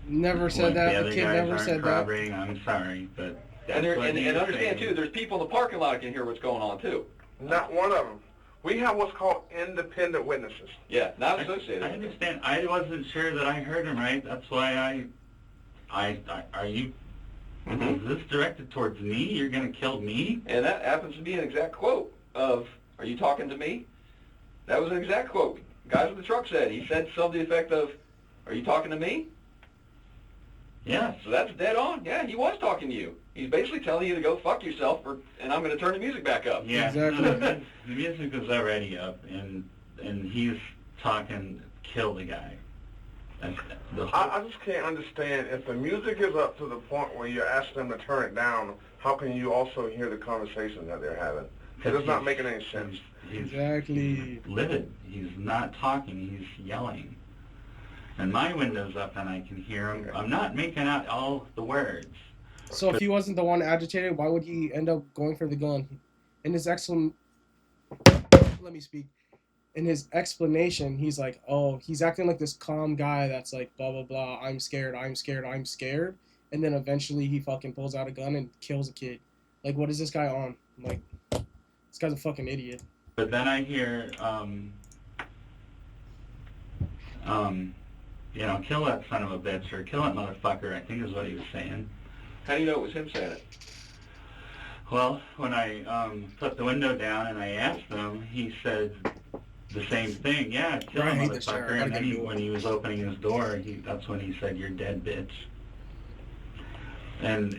Never said that. The kid never said that. I'm sorry, but that's And what he's understand saying. too, there's people in the parking lot that can hear what's going on too. Not one of them. We have what's called independent witnesses. Yeah, not associated. I understand. I wasn't sure that I heard him right. That's why are you, is this directed towards me? You're going to kill me? And that happens to be an exact quote of, are you talking to me? That was an exact quote. Guys with the truck said. He said something to the effect of, are you talking to me? Yeah. So that's dead on. Yeah, he was talking to you. He's basically telling you to go fuck yourself, and I'm going to turn the music back up. Yeah, Exactly. no, the music was already up, and he's talking, kill the guy. I just can't understand, if the music is up to the point where you're asking them to turn it down, how can you also hear the conversation that they're having? It's not making any sense. He's Exactly. livid. He's not talking. He's yelling. And my window's up, and I can hear him. I'm not making out all the words. So if he wasn't the one agitated, why would he end up going for the gun? In his let me speak. In his explanation, he's like, oh, he's acting like this calm guy that's like, blah, blah, blah, I'm scared. And then eventually he fucking pulls out a gun and kills a kid. Like, what is this guy on? Like, this guy's a fucking idiot. But then I hear, kill that son of a bitch, or kill that motherfucker, I think is what he was saying. How do you know it was him saying it? Well, when I put the window down and I asked him, he said the same thing. Yeah, kill I him, hate this chair. I motherfucker. gotta And then get a new when he was opening his door, that's when he said, "You're dead, bitch." And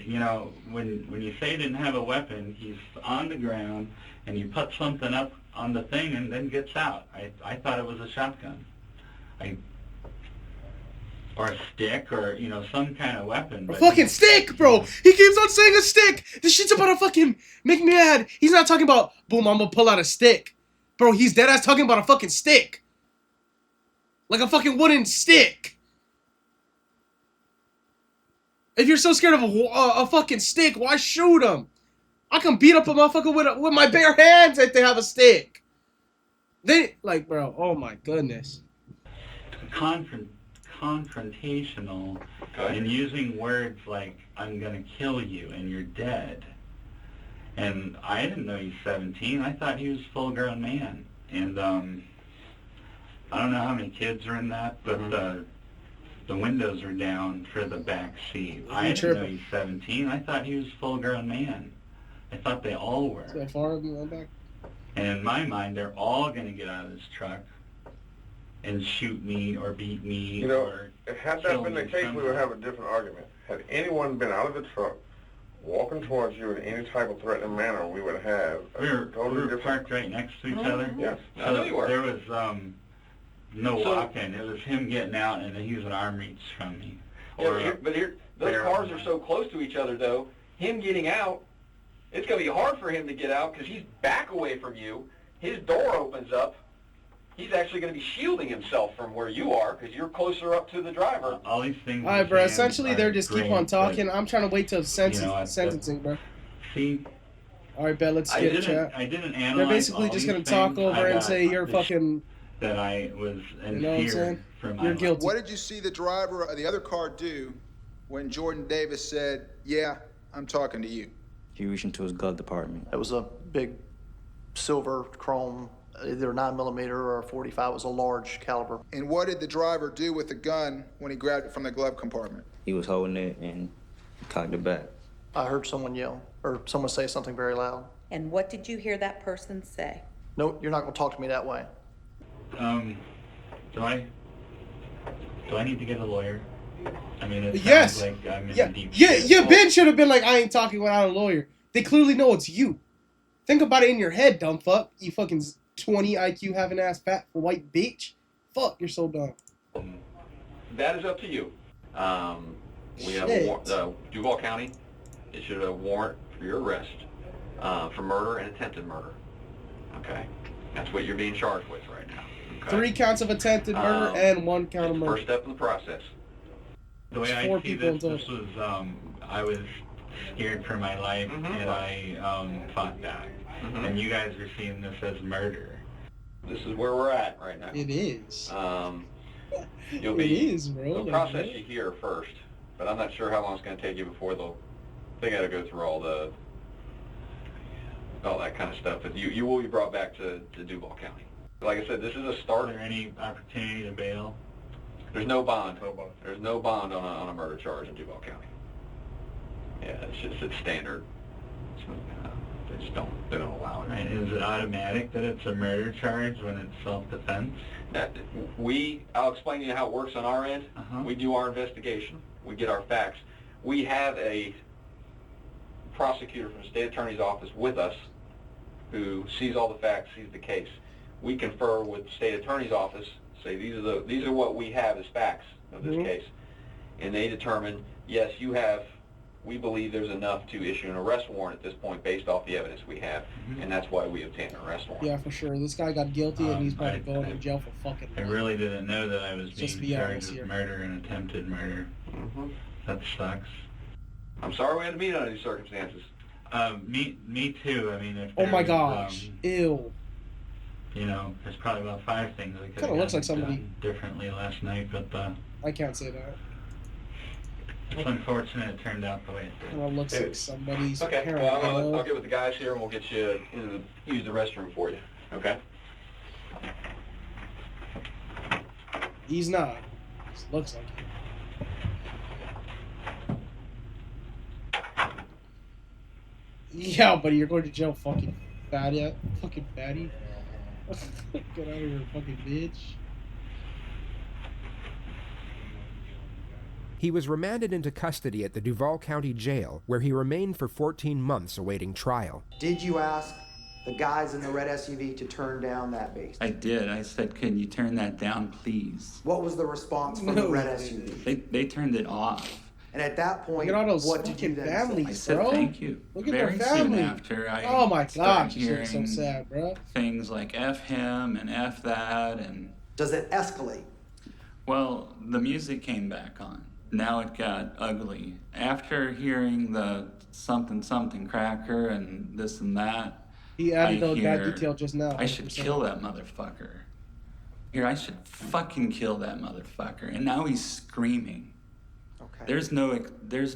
when you say he didn't have a weapon, he's on the ground, and you put something up on the thing, and then gets out. I thought it was a shotgun, or a stick, or some kind of weapon. A But fucking stick, bro! He keeps on saying a stick! This shit's about to fucking make me mad. He's not talking about, boom, I'm gonna pull out a stick. Bro, he's dead ass talking about a fucking stick. Like a fucking wooden stick. If you're so scared of a fucking stick, why shoot him? I can beat up a motherfucker with my bare hands if they have a stick. Bro, oh my goodness. Confrontational, and using words like, I'm gonna kill you and you're dead. And I didn't know he's 17. I thought he was a full-grown man. And I don't know how many kids are in that, but the windows are down for the back seat. I didn't know he's 17. I thought he was a full-grown man. I thought they all were. Is that far of me back? And in my mind, they're all gonna get out of this truck and shoot me or beat me or had that been the case, we would have a different argument. Had anyone been out of the truck, walking towards you in any type of threatening manner, we would have a totally different... parked right next to each other. Yes. So there was no walking. It was him getting out, and he was an arm reach from me. Those cars are so close to each other, though. Him getting out, it's going to be hard for him to get out because he's back away from you. His door opens up. He's actually going to be shielding himself from where you are because you're closer up to the driver. All these things. All right, bro. Essentially, they're just keep on talking. I'm trying to wait till sentencing, bro. See. All right, bet. Let's get chat. I didn't analyze. They're basically just gonna talk over and say you're fucking. That I was in you know what I'm fear saying? for my You're life. guilty. What did you see the driver of the other car do when Jordan Davis said, "Yeah, I'm talking to you"? He reached into his glove compartment. It was a big silver chrome, either 9mm or a 45. It was a large caliber. And what did the driver do with the gun when he grabbed it from the glove compartment? He was holding it and cocked it back. I heard someone yell, or someone say something very loud. And what did you hear that person say? No, you're not gonna talk to me that way. Do I need to get a lawyer? I mean, it Yes. sounds like I'm in Yeah, deep yeah, shit. yeah. Ben should have been like, I ain't talking without a lawyer. They clearly know it's you. Think about it in your head, dumb fuck. You fucking 20 IQ having ass fat white bitch. Fuck, you're so dumb. That is up to you. We have Duval County issued a warrant for your arrest for murder and attempted murder. Okay? That's what you're being charged with right now. Okay? 3 counts of attempted murder and 1 count of murder. First step in the process. The way I see this was, I was scared for my life, and I fought back. And you guys are seeing this as murder. This is where we're at right now. It is. You'll they'll process you here first, but I'm not sure how long it's going to take you before they got to go through all that kind of stuff. But you will be brought back to Duval County. Like I said, this is a start. Is there any opportunity to bail? There's no bond. There's no bond on a murder charge in Duval County. Yeah, it's standard. They just don't allow it. Right. Is it automatic that it's a murder charge when it's self-defense? I'll explain to you how it works on our end. We do our investigation. We get our facts. We have a prosecutor from the state attorney's office with us who sees all the facts, sees the case. We confer with the state attorney's office, say these are what we have as facts of this case, and they determine, yes, we believe there's enough to issue an arrest warrant at this point based off the evidence we have, and that's why we obtained an arrest warrant. Yeah, for sure. This guy got guilty and he's about to go into jail for fucking I really didn't know that I was Just being be charged honest with here. murder and attempted murder. That sucks. I'm sorry we had to meet under these circumstances. Me too. I mean, if Oh my there was, gosh. Ew. You know, there's probably about 5 things I could Kinda have looks like done somebody- differently last night, but I can't say that. it's unfortunate it turned out the way it did. Kinda looks like somebody's Okay, parent. well, I'll get with the guys here and we'll get you use the restroom for you. Okay? He's not. Just looks like it. Yeah, buddy, you're going to jail, fucking fatty. Fucking fatty. Get out of here, fucking bitch. He was remanded into custody at the Duval County Jail, where he remained for 14 months awaiting trial. Did you ask the guys in the red SUV to turn down that bass? I did. I said, can you turn that down, please? What was the response from the red SUV? They turned it off. And at that point, Look at all those what did you fucking then families, I said, bro. thank you. Look at Very their family. soon after, I Oh my started gosh, this looks so hearing sad, bro. things like F him and F that, and... Does it escalate? Well, the music came back on. Now it got ugly. After hearing the something something cracker and this and that, He added I that hear, detail just now. I should 100%. kill that motherfucker. Here, I should fucking kill that motherfucker. And now he's screaming. Okay. There's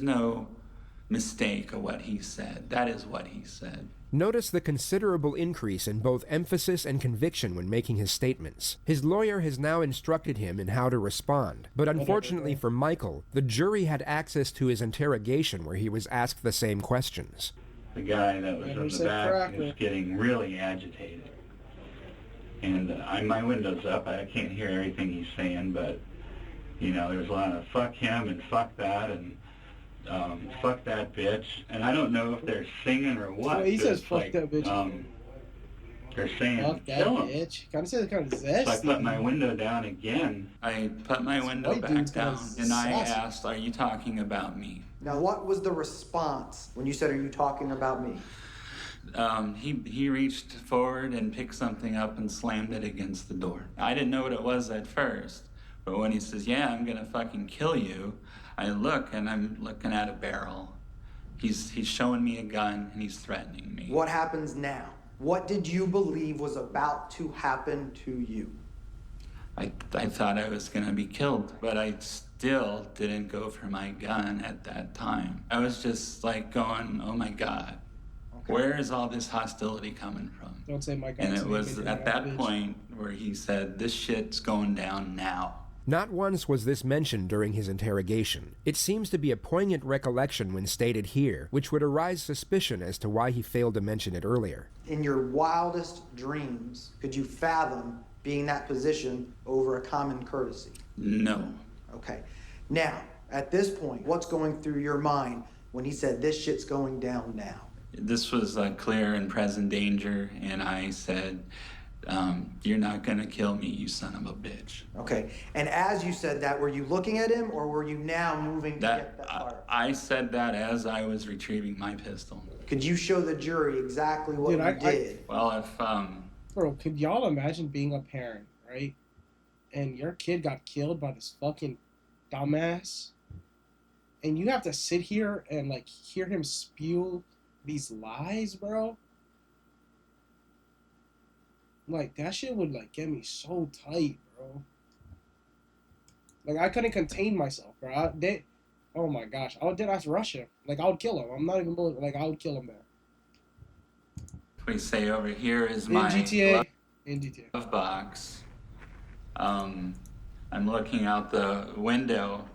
no mistake of what he said. That is what he said. Notice the considerable increase in both emphasis and conviction when making his statements. His lawyer has now instructed him in how to respond, but unfortunately for Michael, the jury had access to his interrogation where he was asked the same questions. The guy that was in the back cracker. is getting really agitated. And my window's up. I can't hear everything he's saying, but, you know, there's a lot of fuck him and fuck that and fuck that bitch. And I don't know if they're singing or what. Well, he but says it's fuck like, that bitch. They're saying, Fuck that kill him. bitch. Kind of says kind of zesty. So I put my window down again. I put my window white back dude's down kinda and I sassy. asked, are you talking about me? Now, what was the response when you said, "Are you talking about me"? He reached forward and picked something up and slammed it against the door. I didn't know what it was at first, but when he says, yeah, I'm gonna fucking kill you, I look and I'm looking at a barrel. He's showing me a gun and he's threatening me. What happens now? What did you believe was about to happen to you? I thought I was gonna be killed, but I still didn't go for my gun at that time. I was just like going, oh my God, where is all this hostility coming from? Don't say my gun's And it name was in at your that bitch. point where he said, this shit's going down now. Not once was this mentioned during his interrogation. It seems to be a poignant recollection when stated here, which would arise suspicion as to why he failed to mention it earlier. In your wildest dreams, could you fathom being in that position over a common courtesy? No. Okay. Now, at this point, what's going through your mind when he said, this shit's going down now? This was a clear and present danger, and I said, you're not gonna kill me, you son of a bitch. Okay. And as you said that, were you looking at him, or were you now moving to get that fire? I said that as I was retrieving my pistol. Could you show the jury exactly what you did? Well, if, Bro, could y'all imagine being a parent, right? And your kid got killed by this fucking dumbass? And you have to sit here and, like, hear him spew these lies, bro? Like, that shit would, like, get me so tight, bro. Like, I couldn't contain myself, bro. Oh my gosh. Did I rush him? Like, I would kill him. I'm not even bullshit. Like, I would kill him there. we say over here is my glove box. I'm looking out the window,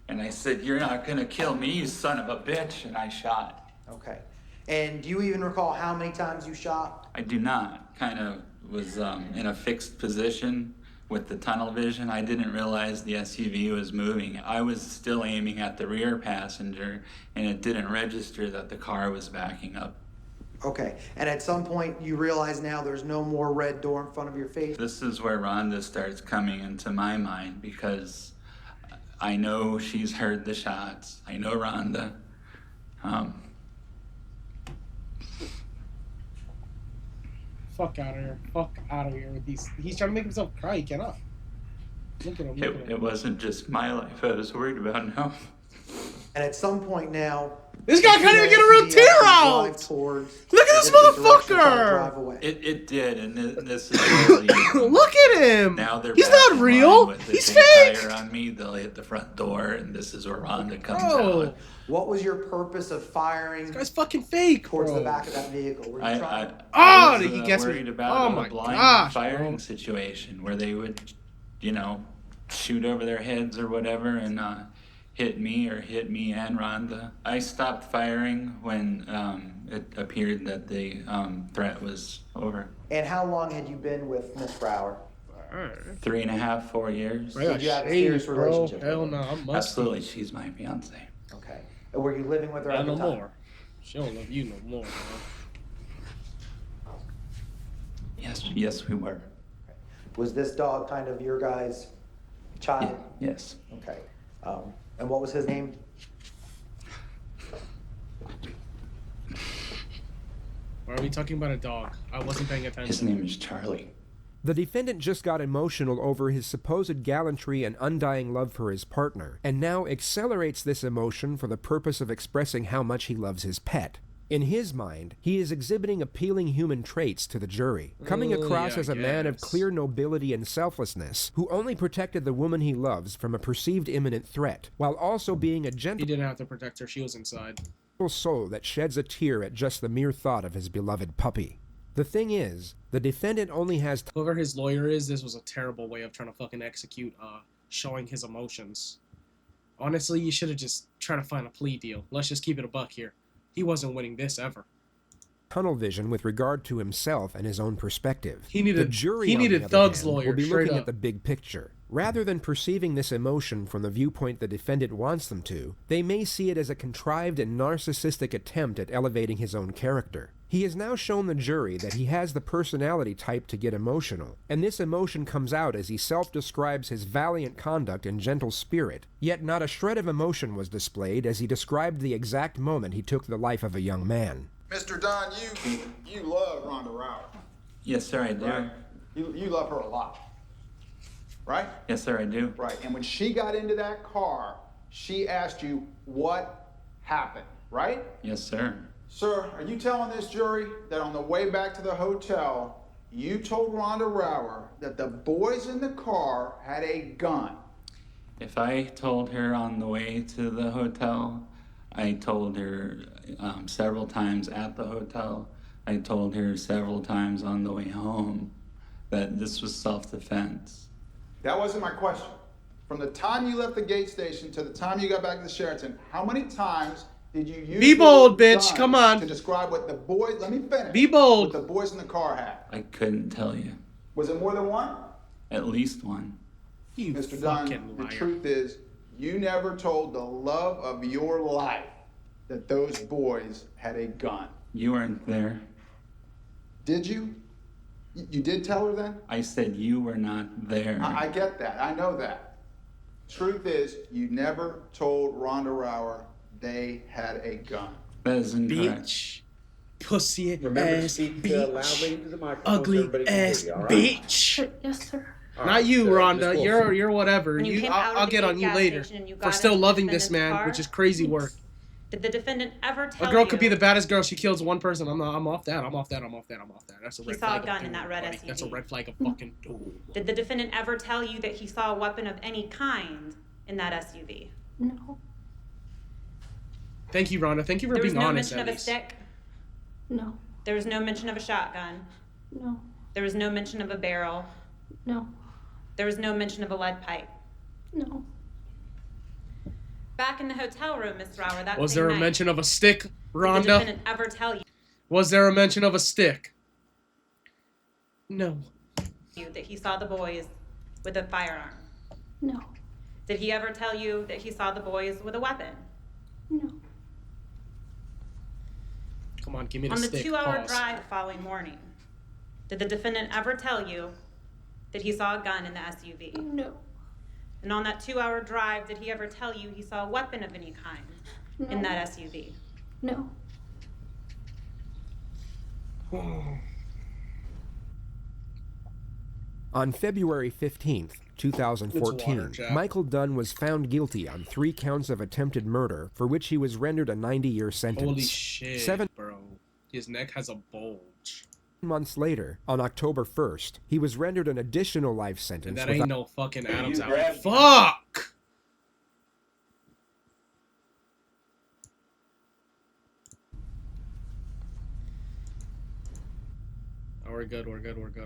and I said, you're not gonna kill me, you son of a bitch, and I shot. Okay. And do you even recall how many times you shot? I do not. Kind of was in a fixed position with the tunnel vision. I didn't realize the SUV was moving. I was still aiming at the rear passenger, and it didn't register that the car was backing up. Okay. And at some point, you realize now there's no more red door in front of your face? This is where Rhonda starts coming into my mind, because I know she's heard the shots. I know Rhonda. Fuck out of here. Fuck out of here with these. He's trying to make himself cry. He cannot. Look at him. Look at him. It wasn't just my life I was worried about now. And at some point now, this guy can't even get a real tear out! Look at this motherfucker! It did, and this is really, look at him! Now they're He's back not in real! line with He's if they fake! fire on me, they'll hit the front door, and this is where Rhonda comes Bro, out. what was your purpose of firing? This guy's fucking fake, towards bro. the back of that vehicle. Were you trying? I was he gets me. worried about a blind firing situation where they would, shoot over their heads or whatever and hit me or hit me and Rhonda. I stopped firing when it appeared that the threat was over. And how long had you been with Miss Brower? 3.5, 4 years. Did you have a serious relationship? Hell no, I'm musty. Absolutely, she's my fiance. Okay. And were you living with her at the no time? more. She don't love you no more, bro. Yes, we were. Was this dog kind of your guy's child? Yes. Okay. And what was his name? Why are we talking about a dog? I wasn't paying attention. His name is Charlie. The defendant just got emotional over his supposed gallantry and undying love for his partner, and now accelerates this emotion for the purpose of expressing how much he loves his pet. In his mind, he is exhibiting appealing human traits to the jury, coming across as a man of clear nobility and selflessness, who only protected the woman he loves from a perceived imminent threat, while also being a gentle He didn't have to protect her. She was inside. soul that sheds a tear at just the mere thought of his beloved puppy. The thing is, the defendant only has Whoever his lawyer is, this was a terrible way of trying to fucking execute showing his emotions. Honestly, you should have just tried to find a plea deal. Let's just keep it a buck here. He wasn't winning this ever. tunnel vision with regard to himself and his own perspective. He needed- the jury, he on needed the other Thug's hand, lawyer, will be straight looking up. at the big picture. Rather than perceiving this emotion from the viewpoint the defendant wants them to, they may see it as a contrived and narcissistic attempt at elevating his own character. He has now shown the jury that he has the personality type to get emotional, and this emotion comes out as he self-describes his valiant conduct and gentle spirit, yet not a shred of emotion was displayed as he described the exact moment he took the life of a young man. Mr. Don, you love Rhonda Rower. Yes, sir, I do. Right? You love her a lot, right? Yes, sir, I do. Right, and when she got into that car, she asked you what happened, right? Yes, sir. Sir, are you telling this jury that on the way back to the hotel, you told Rhonda Rower that the boys in the car had a gun. If I told her on the way to the hotel, I told her several times at the hotel, I told her several times on the way home that this was self-defense. That wasn't my question. From the time you left the gate station to the time you got back to the Sheraton, how many times did you use Be bold, the bitch. gun Come on. to describe what the boys, let me finish. Be bold. What the boys in the car had? I couldn't tell you. Was it more than one? At least one. You Mr. Dunn, fucking liar. the truth is, you never told the love of your life that those boys had a gun. You weren't there. Did you? You did tell her then? I said you were not there. I get that. I know that. Truth is, you never told Rhonda Rower they had a gun. That is incorrect. Bitch. Pussy Remember to ass speak bitch. loudly into the microphone so Ugly everybody can hear ass you, all right? bitch. Yes, sir. All Not right, you, Miss Rhonda. Wilson. You're whatever. When you came out of I'll the get on you gas later station and you for got still into the loving this defendant's man, car, which is crazy work. Did the defendant ever tell A girl you could be the baddest girl. She kills one person. I'm off that. That's a he red saw flag. a gun of in that doom, red buddy. SUV? That's a red flag of fucking doom. Did the defendant ever tell you that he saw a weapon of any kind in that SUV? No. Thank you, Rhonda. Thank you for There was being no honest. mention At of a least. stick. No. There was no mention of a shotgun. No. There was no mention of a barrel. No. There was no mention of a lead pipe. No. Back in the hotel room, Miss Rower, that Was same there a night, mention of a stick, did the Rhonda? defendant ever tell Was there a mention of a stick? No. you that he saw the boys with a firearm? No. Did he ever tell you that he saw the boys with a weapon? No. Come on, give me the On the stick. 2-hour Pause. drive the following morning, did the defendant ever tell you that he saw a gun in the SUV? No. And on that 2-hour drive, did he ever tell you he saw a weapon of any kind in No. that SUV? No. On February 15th, 2014, It's water, Jack. Michael Dunn was found guilty on 3 counts of attempted murder, for which he was rendered a 90-year sentence. Holy shit, 7 bro. His neck has a bulge. months later, on October 1st, he was rendered an additional life And sentence. that without- ain't no fucking Adam's you apple. grabbed- Fuck! Oh, we're good.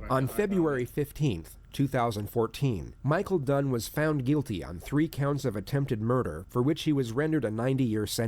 On February 15th, 2014, Michael Dunn was found guilty on 3 counts of attempted murder, for which he was rendered a 90-year sentence.